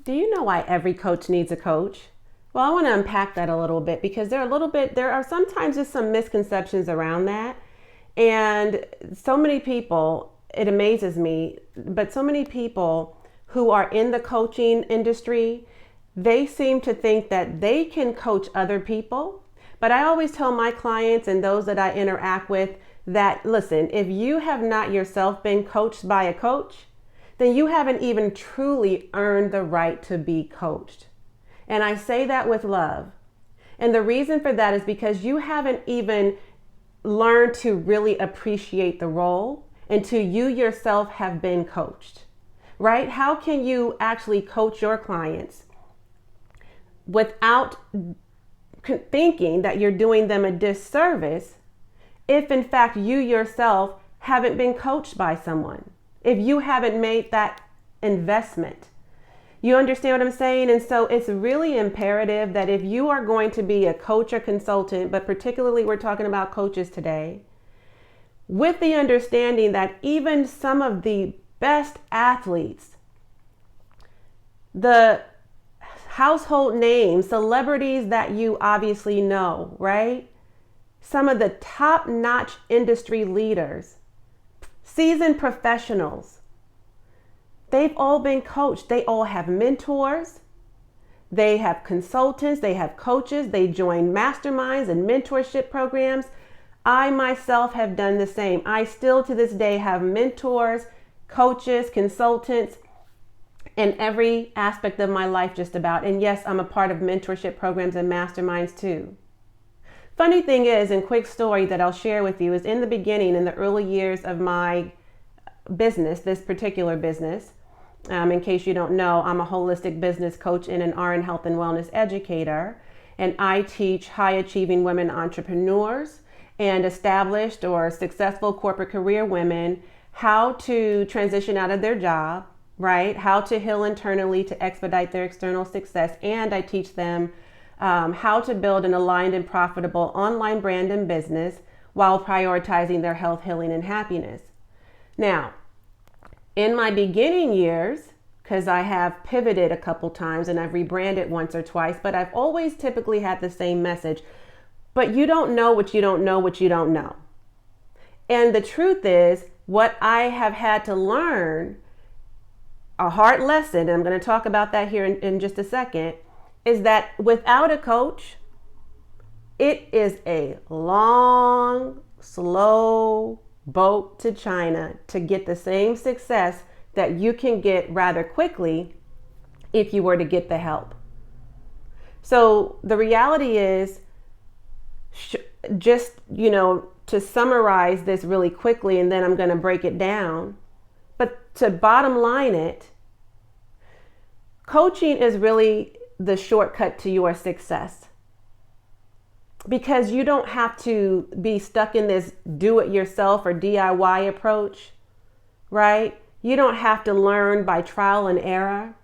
Do you know why every coach needs a coach? Well, I want to unpack that a little bit because there are sometimes just some misconceptions around that. And so many people, it amazes me, but so many people who are in the coaching industry, they seem to think that they can coach other people. But I always tell my clients and those that I interact with that, listen, if you have not yourself been coached by a coach, then you haven't even truly earned the right to be coached. And I say that with love. And the reason for that is because you haven't even learned to really appreciate the role until you yourself have been coached, right? How can you actually coach your clients without thinking that you're doing them a disservice if in fact you yourself haven't been coached by someone? If you haven't made that investment, you understand what I'm saying? And so it's really imperative that if you are going to be a coach or consultant, but particularly we're talking about coaches today, with the understanding that even some of the best athletes, the household names, celebrities that you obviously know, right? Some of the top-notch industry leaders, seasoned professionals, they've all been coached. They all have mentors. They have consultants. They have coaches. They join masterminds and mentorship programs. I myself have done the same. I still to this day have mentors, coaches, consultants in every aspect of my life just about. And yes, I'm a part of mentorship programs and masterminds too. Funny thing is, and quick story that I'll share with you, is in the beginning, in the early years of my business, this particular business, in case you don't know, I'm a holistic business coach and an RN health and wellness educator. And I teach high achieving women entrepreneurs and established or successful corporate career women how to transition out of their job, right? How to heal internally to expedite their external success. And I teach them how to build an aligned and profitable online brand and business while prioritizing their health, healing, and happiness. Now, in my beginning years, because I have pivoted a couple times and I've rebranded once or twice, but I've always typically had the same message. But you don't know what you don't know what you don't know. And the truth is, what I have had to learn, a hard lesson, and I'm going to talk about that here in just a second, is that without a coach, it is a long, slow boat to China to get the same success that you can get rather quickly if you were to get the help. So the reality is, just, to summarize this really quickly, and then I'm going to break it down, but to bottom line it, coaching is really the shortcut to your success, because you don't have to be stuck in this do-it-yourself or DIY approach, right? You don't have to learn by trial and error.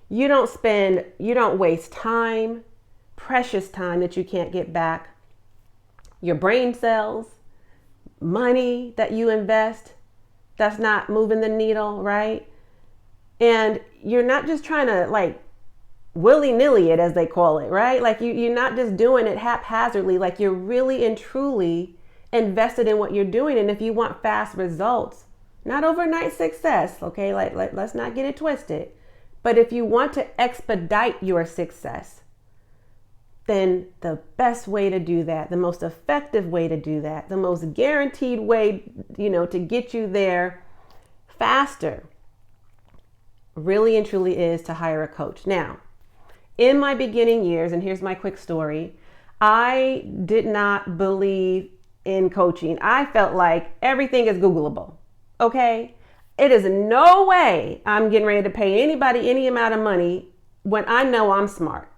You don't waste time, precious time that you can't get back, your brain cells, money that you invest that's not moving the needle, right? And you're not just trying to willy-nilly it, as they call it, right? You're not just doing it haphazardly. You're really and truly invested in what you're doing. And if you want fast results, not overnight success, okay? Let's not get it twisted. But if you want to expedite your success, then the best way to do that, the most effective way to do that, the most guaranteed way, to get you there faster, really and truly is to hire a coach. Now, in my beginning years, and here's my quick story, I did not believe in coaching. I felt like everything is Googleable, okay? It is no way I'm getting ready to pay anybody any amount of money when I know I'm smart.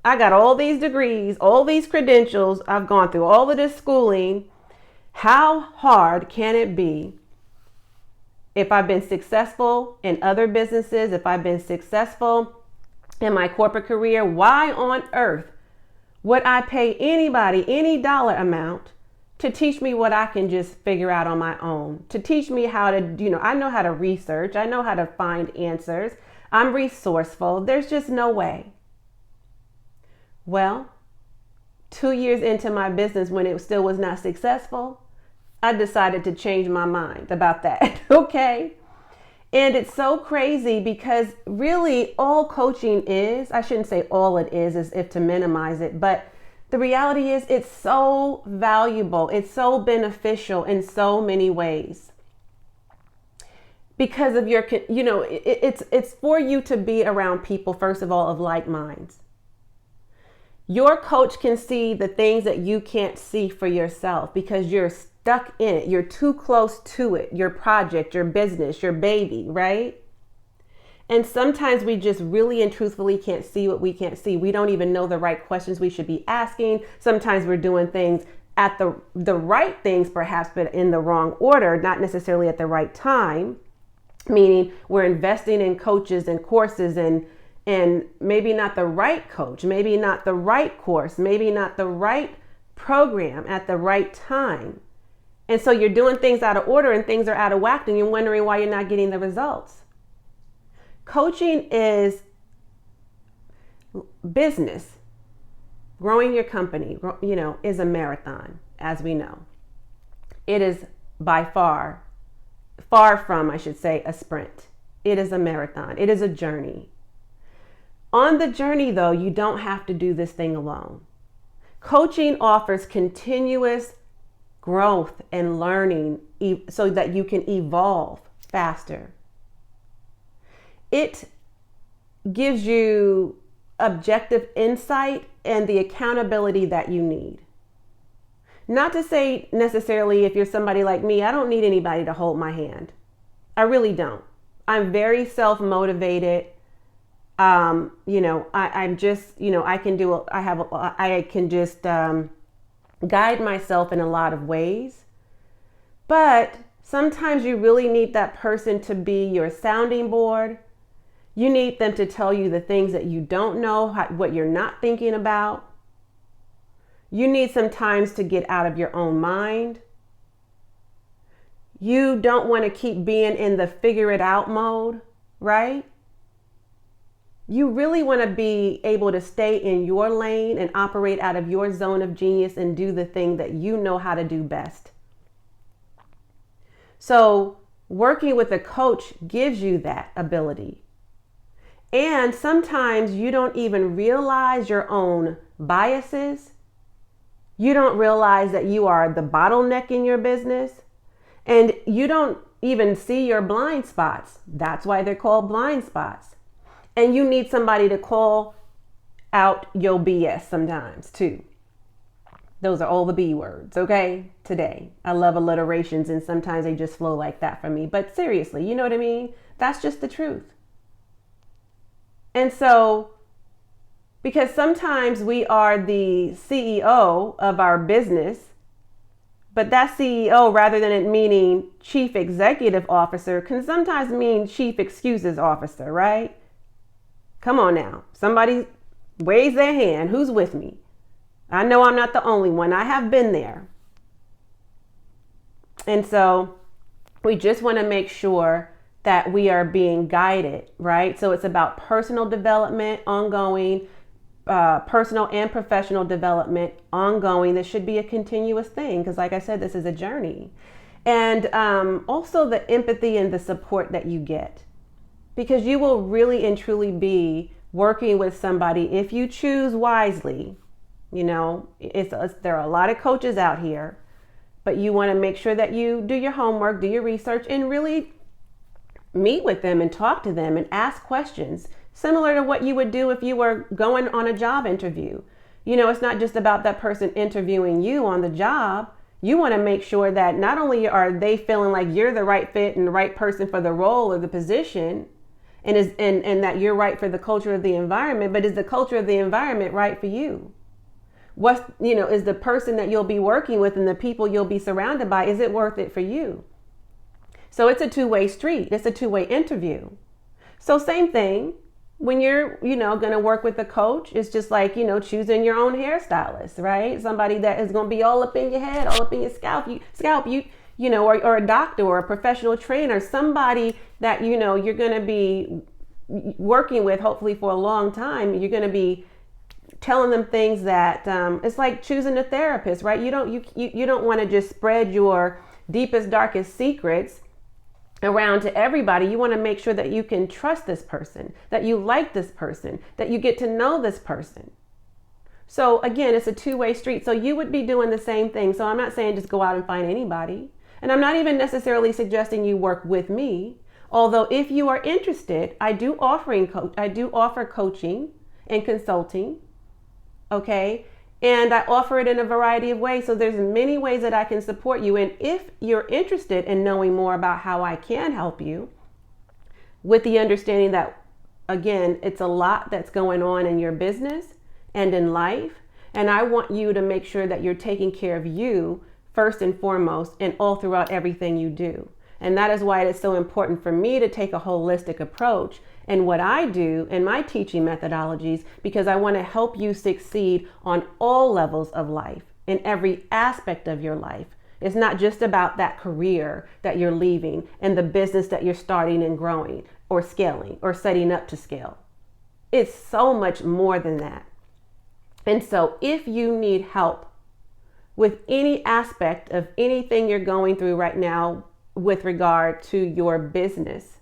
I got all these degrees, all these credentials. I've gone through all of this schooling. How hard can it be if I've been successful in other businesses, if I've been successful in my corporate career? Why on earth would I pay anybody any dollar amount to teach me what I can just figure out on my own, to teach me how to, I know how to research. I know how to find answers. I'm resourceful. There's just no way. Well, 2 years into my business, when it still was not successful, I decided to change my mind about that. Okay. And it's so crazy because really all coaching is, I shouldn't say all it is as if to minimize it, but the reality is it's so valuable. It's so beneficial in so many ways because of your, it's for you to be around people, first of all, of like minds. Your coach can see the things that you can't see for yourself because you're stuck in it. You're too close to it, your project, your business, your baby, right? And sometimes we just really and truthfully can't see what we can't see. We don't even know the right questions we should be asking. Sometimes we're doing things at the right things, perhaps, but in the wrong order, not necessarily at the right time. Meaning we're investing in coaches and courses and maybe not the right coach, maybe not the right course, maybe not the right program at the right time. And so you're doing things out of order and things are out of whack and you're wondering why you're not getting the results. Coaching is business. Growing your company, is a marathon, as we know. It is by far from, I should say, a sprint. It is a marathon. It is a journey. On the journey, though, you don't have to do this thing alone. Coaching offers continuous growth and learning so that you can evolve faster. It gives you objective insight and the accountability that you need. Not to say necessarily if you're somebody like me, I don't need anybody to hold my hand. I really don't. I'm very self-motivated. I'm just, I can just guide myself in a lot of ways. But sometimes you really need that person to be your sounding board. You need them to tell you the things that you don't know, what you're not thinking about. You need sometimes to get out of your own mind. You don't want to keep being in the figure it out mode, right? You really want to be able to stay in your lane and operate out of your zone of genius and do the thing that you know how to do best. So working with a coach gives you that ability. And sometimes you don't even realize your own biases. You don't realize that you are the bottleneck in your business. And you don't even see your blind spots. That's why they're called blind spots. And you need somebody to call out your BS sometimes too. Those are all the B words, okay? Today. I love alliterations and sometimes they just flow like that for me. But seriously, you know what I mean? That's just the truth. And so, because sometimes we are the CEO of our business, but that CEO, rather than it meaning chief executive officer, can sometimes mean chief excuses officer, right? Come on now. Somebody raise their hand. Who's with me? I know I'm not the only one. I have been there. And so we just want to make sure that we are being guided, right? So it's about personal development, ongoing, personal and professional development, ongoing. This should be a continuous thing because like I said, this is a journey. And also the empathy and the support that you get. Because you will really and truly be working with somebody if you choose wisely. There are a lot of coaches out here, but you want to make sure that you do your homework, do your research, and really meet with them and talk to them and ask questions, similar to what you would do if you were going on a job interview. It's not just about that person interviewing you on the job. You want to make sure that not only are they feeling like you're the right fit and the right person for the role or the position, and that you're right for the culture of the environment, but is the culture of the environment right for you? Is the person that you'll be working with and the people you'll be surrounded by, is it worth it for you? So it's a two-way street. It's a two-way interview. So same thing, when you're, going to work with a coach, it's just like, choosing your own hairstylist, right? Somebody that is going to be all up in your head, all up in your scalp, or a doctor or a professional trainer, somebody that, you're going to be working with hopefully for a long time. You're going to be telling them things that it's like choosing a therapist, right? You don't want to just spread your deepest, darkest secrets around to everybody. You want to make sure that you can trust this person, that you like this person, that you get to know this person. So again, it's a two-way street. So you would be doing the same thing. So I'm not saying just go out and find anybody. And I'm not even necessarily suggesting you work with me. Although if you are interested, I do offer coaching and consulting. Okay. And I offer it in a variety of ways. So there's many ways that I can support you. And if you're interested in knowing more about how I can help you, with the understanding that, again, it's a lot that's going on in your business and in life. And I want you to make sure that you're taking care of you first and foremost and all throughout everything you do. And that is why it is so important for me to take a holistic approach and what I do in my teaching methodologies, because I want to help you succeed on all levels of life, in every aspect of your life. It's not just about that career that you're leaving and the business that you're starting and growing or scaling or setting up to scale. It's so much more than that. And so if you need help with any aspect of anything you're going through right now with regard to your business,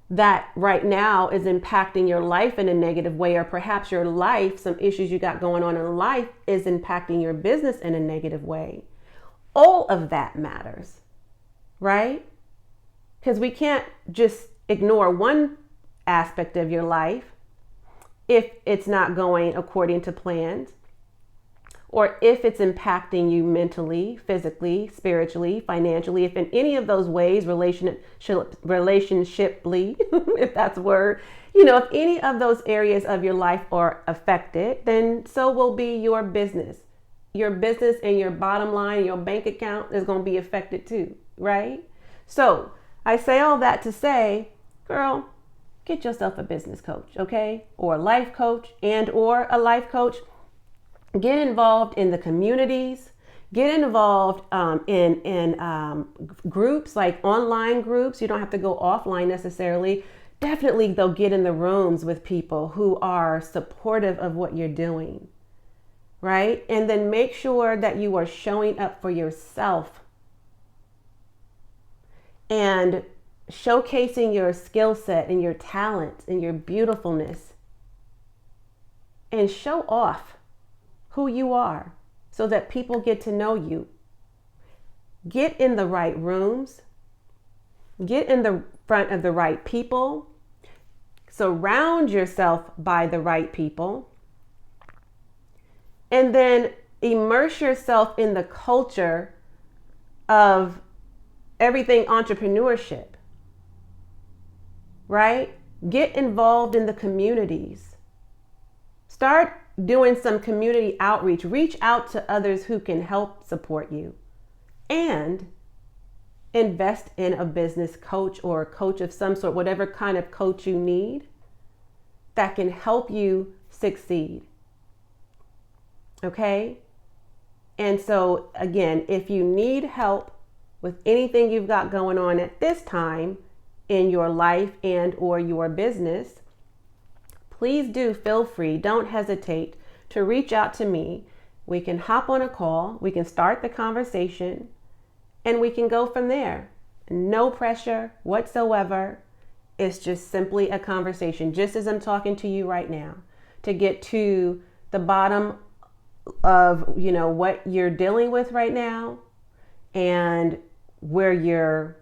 that right now is impacting your life in a negative way, or perhaps your life, some issues you got going on in life is impacting your business in a negative way. All of that matters, right? Because we can't just ignore one aspect of your life if it's not going according to plans, or if it's impacting you mentally, physically, spiritually, financially, if in any of those ways, relationshiply, if that's a word, if any of those areas of your life are affected, then so will be your business. Your business and your bottom line, your bank account is going to be affected too, right? So I say all that to say, girl, get yourself a business coach, okay? Or a life coach or a life coach. Get involved in the communities. Get involved in groups, like online groups. You don't have to go offline necessarily. Definitely, though, get in the rooms with people who are supportive of what you're doing, right? And then make sure that you are showing up for yourself and showcasing your skill set and your talent and your beautifulness, and show off who you are so that people get to know you. Get in the right rooms. Get in the front of the right people. Surround yourself by the right people. And then immerse yourself in the culture of everything entrepreneurship, right? Get involved in the communities. Start doing some community outreach. Reach out to others who can help support you, and invest in a business coach or a coach of some sort, whatever kind of coach you need that can help you succeed. Okay? And so again, if you need help with anything you've got going on at this time in your life and or your business, please do feel free. Don't hesitate to reach out to me. We can hop on a call. We can start the conversation and we can go from there. No pressure whatsoever. It's just simply a conversation, just as I'm talking to you right now, to get to the bottom of, what you're dealing with right now and where you're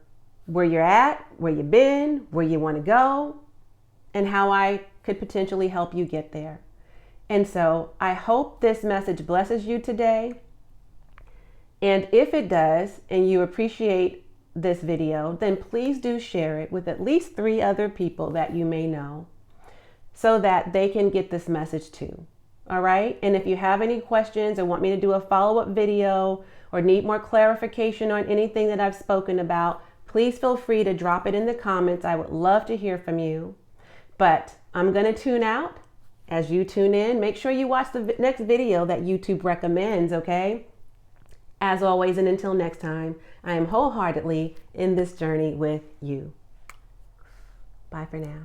at, where you've been, where you want to go, and how I could potentially help you get there. And so I hope this message blesses you today. And if it does, and you appreciate this video, then please do share it with at least 3 other people that you may know so that they can get this message too. All right. And if you have any questions or want me to do a follow-up video or need more clarification on anything that I've spoken about, please feel free to drop it in the comments. I would love to hear from you. But I'm going to tune out. As you tune in, make sure you watch the next video that YouTube recommends, okay? As always, and until next time, I am wholeheartedly in this journey with you. Bye for now.